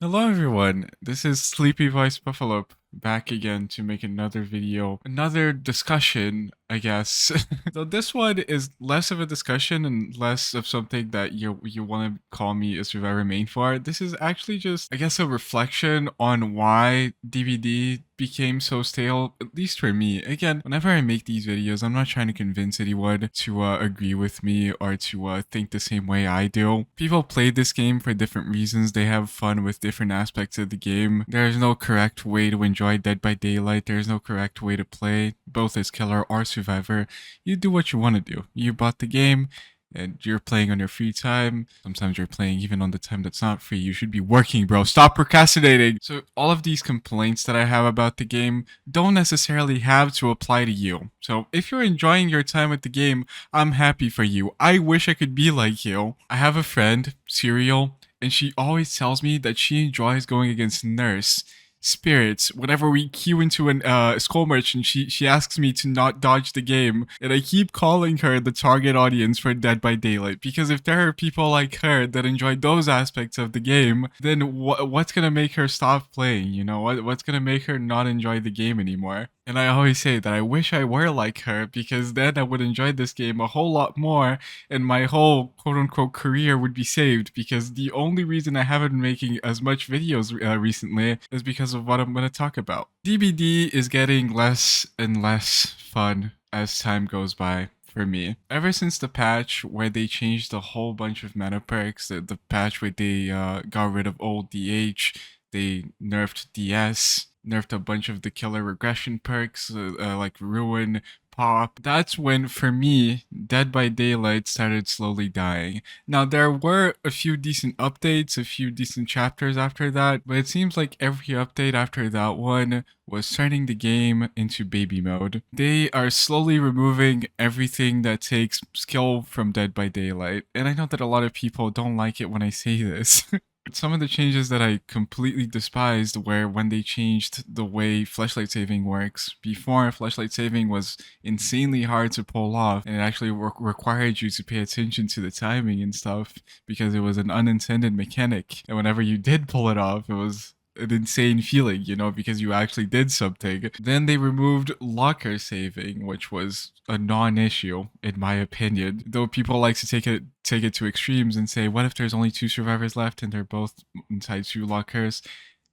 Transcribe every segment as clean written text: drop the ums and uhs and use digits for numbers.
Hello everyone, this is Sleepy Voice Puffalope back again to make another video, another discussion, I guess. So this one is less of a discussion and less of something that you want to call me a survivor main for. This is actually just, I guess, a reflection on why DVD became so stale, at least for me. Again, whenever I make these videos, I'm not trying to convince anyone to agree with me or to think the same way I do. People play this game for different reasons. They have fun with different aspects of the game. There's no correct way to enjoy Dead by Daylight. There's no correct way to play, both as killer or survivor. You do what you want to do. You bought the game, and you're playing on your free time. Sometimes you're playing even on the time that's not free. You should be working, bro. Stop procrastinating. So all of these complaints that I have about the game don't necessarily have to apply to you. So if you're enjoying your time with the game, I'm happy for you. I wish I could be like you. I have a friend, Serial, and she always tells me that she enjoys going against Nurse spirits whenever we queue into an skull merchant. She asks me to not dodge the game, and I keep calling her the target audience for Dead by Daylight, because if there are people like her that enjoy those aspects of the game, then what's gonna make her stop playing? You know, what's gonna make her not enjoy the game anymore? And I always say that I wish I were like her, because then I would enjoy this game a whole lot more, and my whole quote-unquote career would be saved, because the only reason I haven't been making as much videos recently is because of what I'm going to talk about. DBD is getting less and less fun as time goes by for me. Ever since the patch where they changed a whole bunch of meta perks, the patch where they got rid of old DH, they nerfed DS, nerfed a bunch of the killer regression perks like Ruin, Pop. That's when, for me, Dead by Daylight started slowly dying. Now, there were a few decent updates, a few decent chapters after that, but it seems like every update after that one was turning the game into baby mode. They are slowly removing everything that takes skill from Dead by Daylight, and I know that a lot of people don't like it when I say this. Some of the changes that I completely despised were when they changed the way flashlight saving works. Before, flashlight saving was insanely hard to pull off, and it actually required you to pay attention to the timing and stuff, because it was an unintended mechanic. And whenever you did pull it off, it was an insane feeling, you know, because you actually did something. Then they removed locker saving, which was a non-issue in my opinion. Though people like to take it to extremes and say, what if there's only 2 survivors left and they're both inside 2 lockers?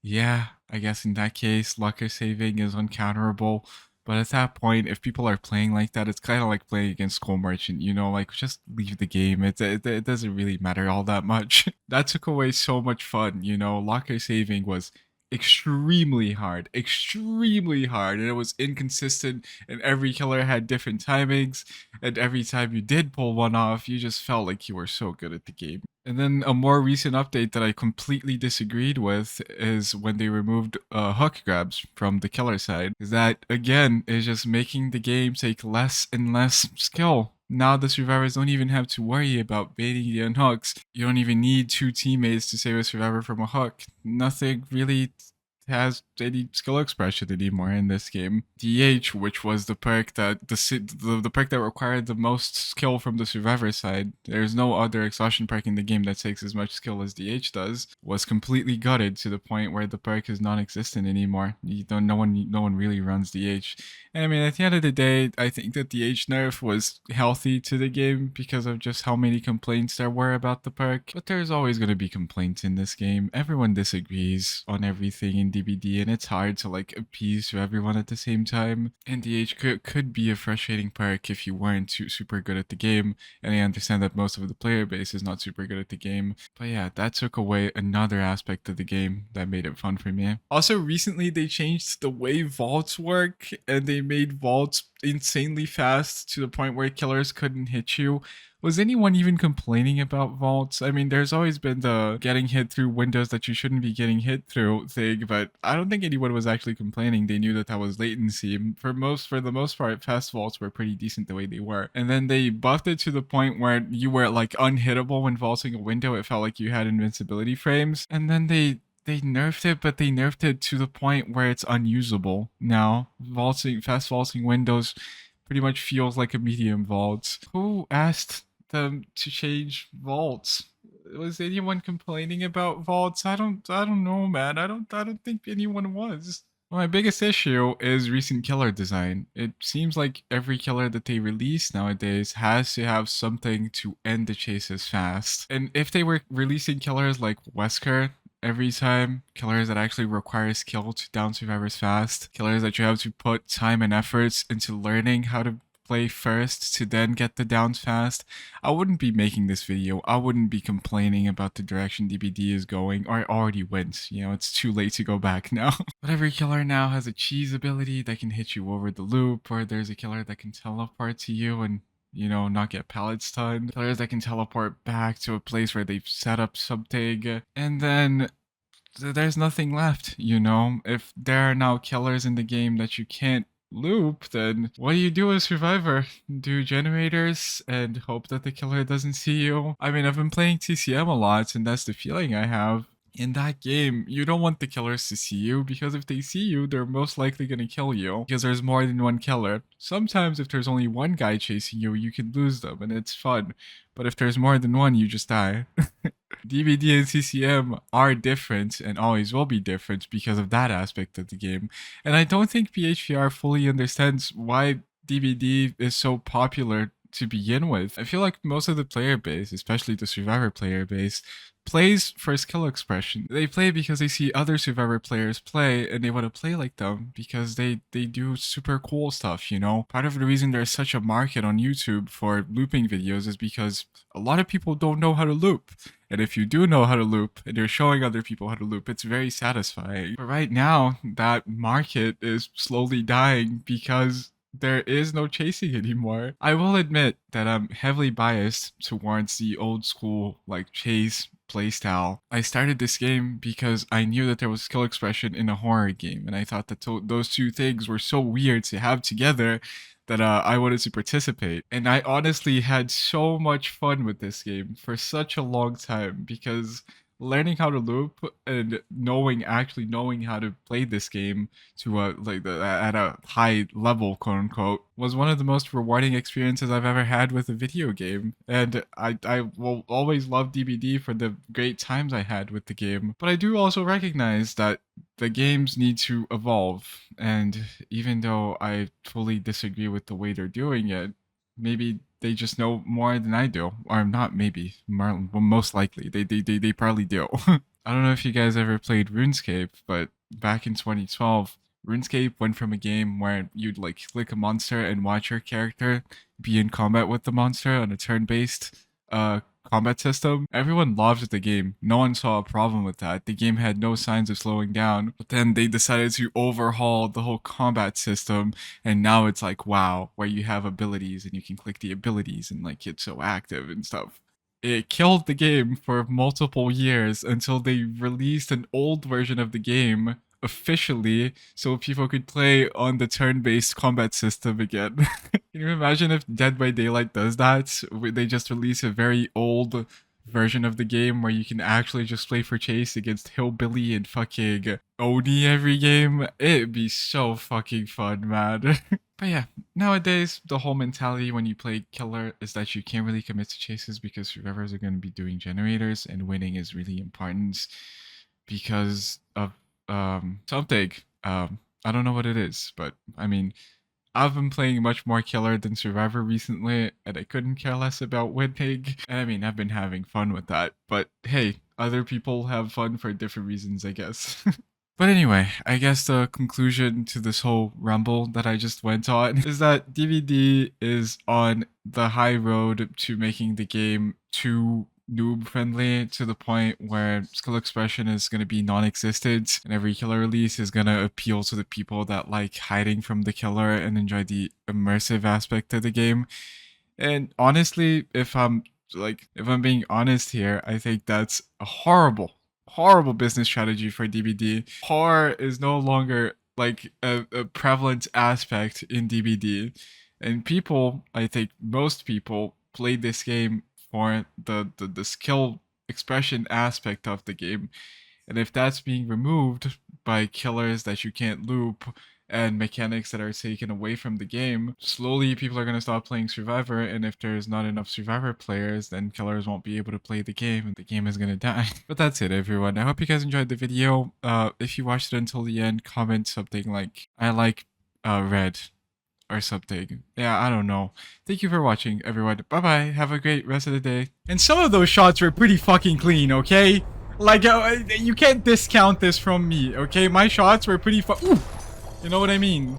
Yeah, I guess in that case, locker saving is uncounterable. But at that point, if people are playing like that, it's kind of like playing against Skull Merchant, you know, like just leave the game. It doesn't really matter all that much. That took away so much fun, you know. Locker saving was extremely hard, and it was inconsistent, and every killer had different timings, and every time you did pull one off, you just felt like you were so good at the game. And then a more recent update that I completely disagreed with is when they removed hook grabs from the killer side. That, again, is just making the game take less and less skill. Now the survivors don't even have to worry about baiting the unhooks. You don't even need 2 teammates to save a survivor from a hook. Nothing really has any skill expression anymore in this game. DH, which was the perk that the perk that required the most skill from the survivor side, there's no other exhaustion perk in the game that takes as much skill as DH does, was completely gutted to the point where the perk is non-existent anymore. No one really runs DH. And I mean, at the end of the day, I think that DH nerf was healthy to the game because of just how many complaints there were about the perk. But there's always going to be complaints in this game. Everyone disagrees on everything in DBD, and it's hard to like appease to everyone at the same time. And DH could be a frustrating perk if you weren't super good at the game, and I understand that most of the player base is not super good at the game. But yeah, that took away another aspect of the game that made it fun for me. Also, recently they changed the way vaults work, and they made vaults insanely fast to the point where killers couldn't hit you. Was anyone even complaining about vaults? I mean, there's always been the getting hit through windows that you shouldn't be getting hit through thing, but I don't think anyone was actually complaining. They knew that that was latency. For the most part, fast vaults were pretty decent the way they were. And then they buffed it to the point where you were like unhittable when vaulting a window. It felt like you had invincibility frames. And then they nerfed it, but they nerfed it to the point where it's unusable now. Fast vaulting windows pretty much feels like a medium vault. Who asked them to change vaults? Was anyone complaining about vaults? I don't know, man. I don't think anyone was. My biggest issue is recent killer design. It seems like every killer that they release nowadays has to have something to end the chases fast. And if they were releasing killers like Wesker every time, killers that actually require skill to down survivors fast, killers that you have to put time and efforts into learning how to play first to then get the downs fast, I wouldn't be making this video. I wouldn't be complaining about the direction DBD is going, or I already went. You know, it's too late to go back now. But every killer now has a cheese ability that can hit you over the loop, or there's a killer that can teleport to you and, you know, not get pallet stunned. Killers that can teleport back to a place where they've set up something, and then there's nothing left, you know? If there are now killers in the game that you can't loop, then what do you do as survivor? Do generators and hope that the killer doesn't see you? I mean, I've been playing TCM a lot, and that's the feeling I have. In that game, you don't want the killers to see you, because if they see you, they're most likely gonna kill you, because there's more than one killer. Sometimes if there's only one guy chasing you, you can lose them, and it's fun. But if there's more than one, you just die. DBD and CCM are different and always will be different because of that aspect of the game. And I don't think PHVR fully understands why DBD is so popular to begin with. I feel like most of the player base, especially the survivor player base, plays for skill expression. They play because they see other survivor players play and they want to play like them because they do super cool stuff, you know? Part of the reason there's such a market on YouTube for looping videos is because a lot of people don't know how to loop. And if you do know how to loop and you're showing other people how to loop, it's very satisfying. But right now, that market is slowly dying because there is no chasing anymore. I will admit that I'm heavily biased towards the old school like chase playstyle. I started this game because I knew that there was skill expression in a horror game, and I thought that those two things were so weird to have together that I wanted to participate. And I honestly had so much fun with this game for such a long time because learning how to loop and actually knowing how to play this game to at a high level, quote unquote, was one of the most rewarding experiences I've ever had with a video game. And I will always love DBD for the great times I had with the game. But I do also recognize that the games need to evolve. And even though I fully disagree with the way they're doing it, maybe they just know more than I do, or not. Maybe, well, most likely, they probably do. I don't know if you guys ever played RuneScape, but back in 2012, RuneScape went from a game where you'd like click a monster and watch your character be in combat with the monster on a turn-based combat system. Everyone loved the game. No one saw a problem with that. The game had no signs of slowing down. But then they decided to overhaul the whole combat system, and now it's like, wow, where you have abilities and you can click the abilities and like it's so active and stuff. It killed the game for multiple years until they released an old version of the game officially so people could play on the turn-based combat system again. Can you imagine if Dead by Daylight does that? They just release a very old version of the game where you can actually just play for chase against Hillbilly and fucking Oni every game. It'd be so fucking fun, man. But yeah, nowadays the whole mentality when you play killer is that you can't really commit to chases because survivors are going to be doing generators and winning is really important because of something. I don't know what it is, but I mean, I've been playing much more killer than survivor recently, and I couldn't care less about winning. And I mean, I've been having fun with that, but hey, other people have fun for different reasons, I guess. But anyway, I guess the conclusion to this whole rumble that I just went on is that DVD is on the high road to making the game too noob friendly to the point where skill expression is going to be non-existent and every killer release is going to appeal to the people that like hiding from the killer and enjoy the immersive aspect of the game. And honestly, if I'm being honest here, I think that's a horrible business strategy for DBD. Horror is no longer like a prevalent aspect in DBD. And people, I think most people play this game for the skill expression aspect of the game. And if that's being removed by killers that you can't loop and mechanics that are taken away from the game, slowly people are going to stop playing Survivor, and if there's not enough Survivor players, then killers won't be able to play the game and the game is going to die. But that's it, everyone. I hope you guys enjoyed the video. If you watched it until the end, comment something like, I like red or something. Yeah, I don't know. Thank you for watching, everyone. Bye bye. Have a great rest of the day. And some of those shots were pretty fucking clean, okay? Like, you can't discount this from me, okay? My shots were pretty you know what I mean?